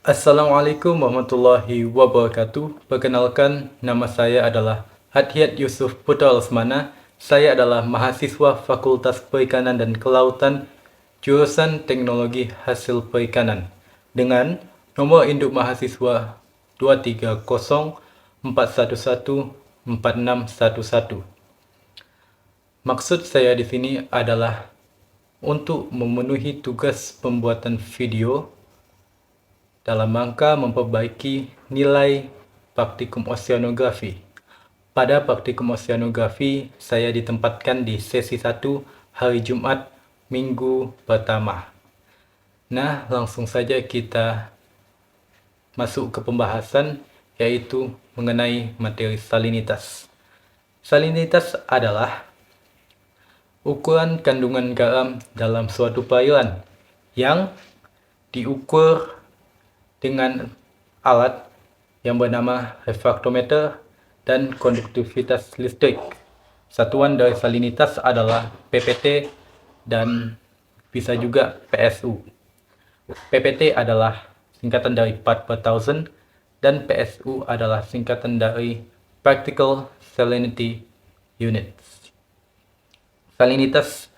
Assalamualaikum warahmatullahi wabarakatuh. Perkenalkan, nama saya adalah Hadhiat Yusuf Putra Lesmana. Saya adalah mahasiswa Fakultas Perikanan dan Kelautan, jurusan Teknologi Hasil Perikanan, dengan nomor induk mahasiswa 2304114114611. Maksud saya di sini adalah untuk memenuhi tugas pembuatan video dalam rangka memperbaiki nilai praktikum oceanografi. Pada praktikum oceanografi, saya ditempatkan di sesi 1 hari Jumat minggu pertama. Nah, langsung saja kita masuk ke pembahasan, yaitu mengenai materi salinitas. Salinitas adalah ukuran kandungan garam dalam suatu perairan yang diukur dengan alat yang bernama refraktometer dan konduktivitas listrik. Satuan dari salinitas adalah PPT dan bisa juga PSU. PPT adalah singkatan dari part per thousand dan PSU adalah singkatan dari Practical Salinity Units. Salinitas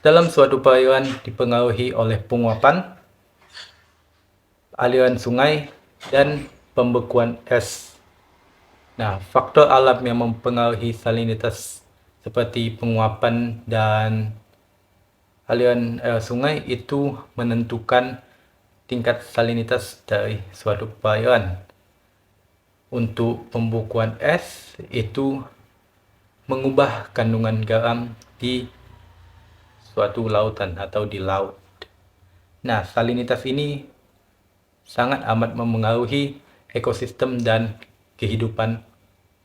dalam suatu perairan dipengaruhi oleh penguapan, aliran sungai, dan pembekuan es. Nah, faktor alam yang mempengaruhi salinitas seperti penguapan dan aliran air sungai itu menentukan tingkat salinitas dari suatu perairan. Untuk pembekuan es itu mengubah kandungan garam di suatu lautan atau di laut. Nah, salinitas ini sangat amat memengaruhi ekosistem dan kehidupan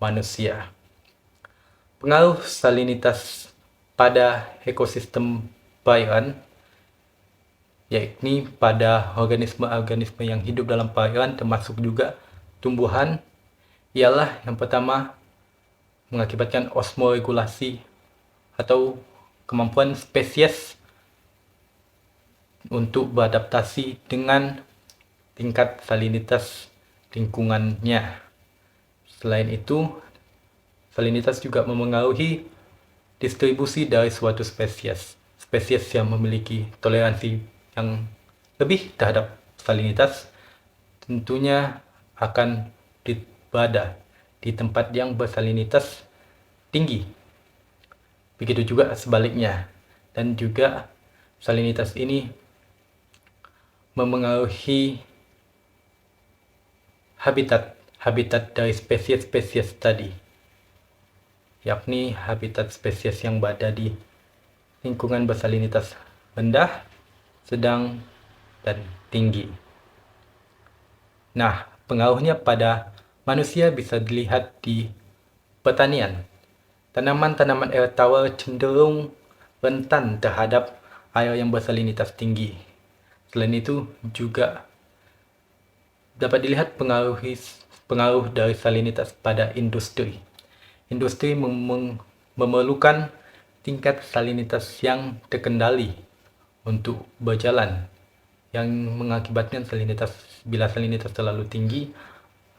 manusia. Pengaruh salinitas pada ekosistem perairan, yakni pada organisme-organisme yang hidup dalam perairan termasuk juga tumbuhan, ialah yang pertama mengakibatkan osmoregulasi atau kemampuan spesies untuk beradaptasi dengan tingkat salinitas lingkungannya. Selain itu, salinitas juga memengaruhi distribusi dari suatu spesies. Spesies yang memiliki toleransi yang lebih terhadap salinitas tentunya akan berada di tempat yang bersalinitas tinggi. Begitu juga sebaliknya. Dan juga salinitas ini memengaruhi habitat dari spesies-spesies tadi, yakni habitat spesies yang berada di lingkungan bersalinitas rendah, sedang, dan tinggi. Nah, pengaruhnya pada manusia bisa dilihat di pertanian. Tanaman-tanaman air tawar cenderung rentan terhadap air yang bersalinitas tinggi. Selain itu juga dapat dilihat pengaruh dari salinitas pada industri. Industri memerlukan tingkat salinitas yang terkendali untuk berjalan, yang mengakibatkan bila salinitas terlalu tinggi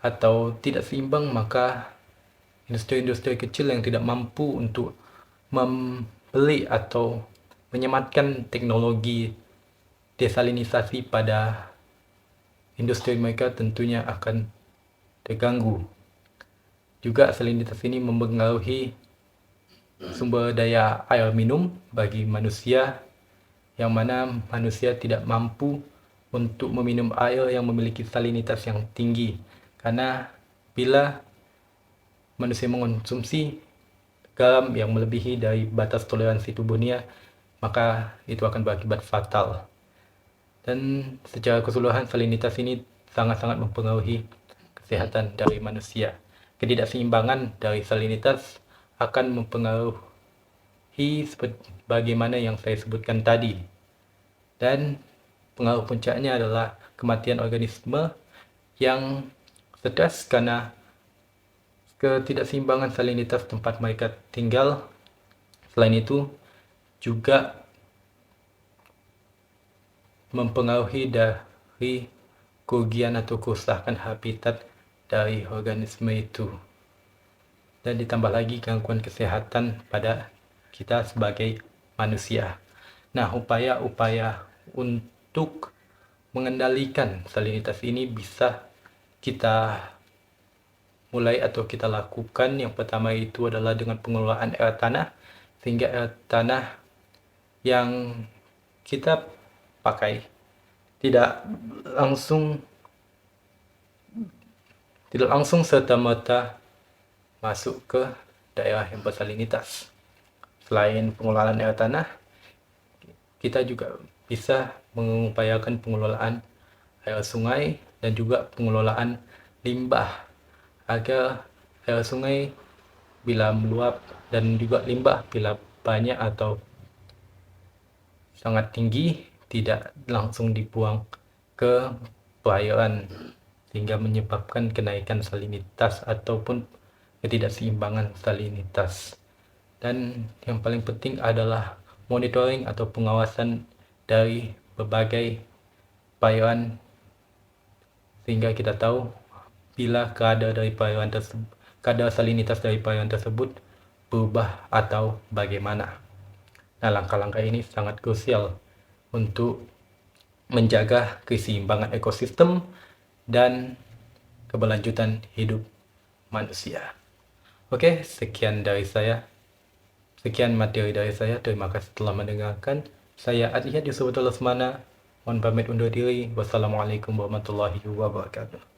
atau tidak seimbang, maka industri-industri kecil yang tidak mampu untuk membeli atau menyematkan teknologi desalinisasi pada industri mereka tentunya akan terganggu. Juga salinitas ini mempengaruhi sumber daya air minum bagi manusia, yang mana manusia tidak mampu untuk meminum air yang memiliki salinitas yang tinggi, karena bila manusia mengonsumsi garam yang melebihi dari batas toleransi tubuhnya, maka itu akan berakibat fatal. Dan secara keseluruhan salinitas ini sangat-sangat mempengaruhi kesehatan dari manusia. Ketidakseimbangan dari salinitas akan mempengaruhi bagaimana yang saya sebutkan tadi. Dan pengaruh puncaknya adalah kematian organisme yang stres karena ketidakseimbangan salinitas tempat mereka tinggal. Selain itu juga mempengaruhi dari kerugian atau kerusakan habitat dari organisme itu. Dan ditambah lagi gangguan kesehatan pada kita sebagai manusia. Nah, upaya-upaya untuk mengendalikan salinitas ini bisa kita mulai atau kita lakukan. Yang pertama itu adalah dengan pengelolaan air tanah, sehingga air tanah yang kita pakai tidak langsung serta-merta masuk ke daerah yang bersalinitas. Selain pengelolaan air tanah, kita juga bisa mengupayakan pengelolaan air sungai dan juga pengelolaan limbah, agar air sungai bila meluap dan juga limbah bila banyak atau sangat tinggi tidak langsung dibuang ke perairan, sehingga menyebabkan kenaikan salinitas ataupun ketidakseimbangan salinitas. Dan yang paling penting adalah monitoring atau pengawasan dari berbagai perairan, sehingga kita tahu bila kadar salinitas dari perairan tersebut berubah atau bagaimana. Nah, langkah-langkah ini sangat krusial untuk menjaga keseimbangan ekosistem dan keberlanjutan hidup manusia. Oke, sekian materi dari saya. Terima kasih telah mendengarkan. Saya Adhiat Yusuf Lesmana. Mohon pamit undur diri. Wassalamualaikum warahmatullahi wabarakatuh.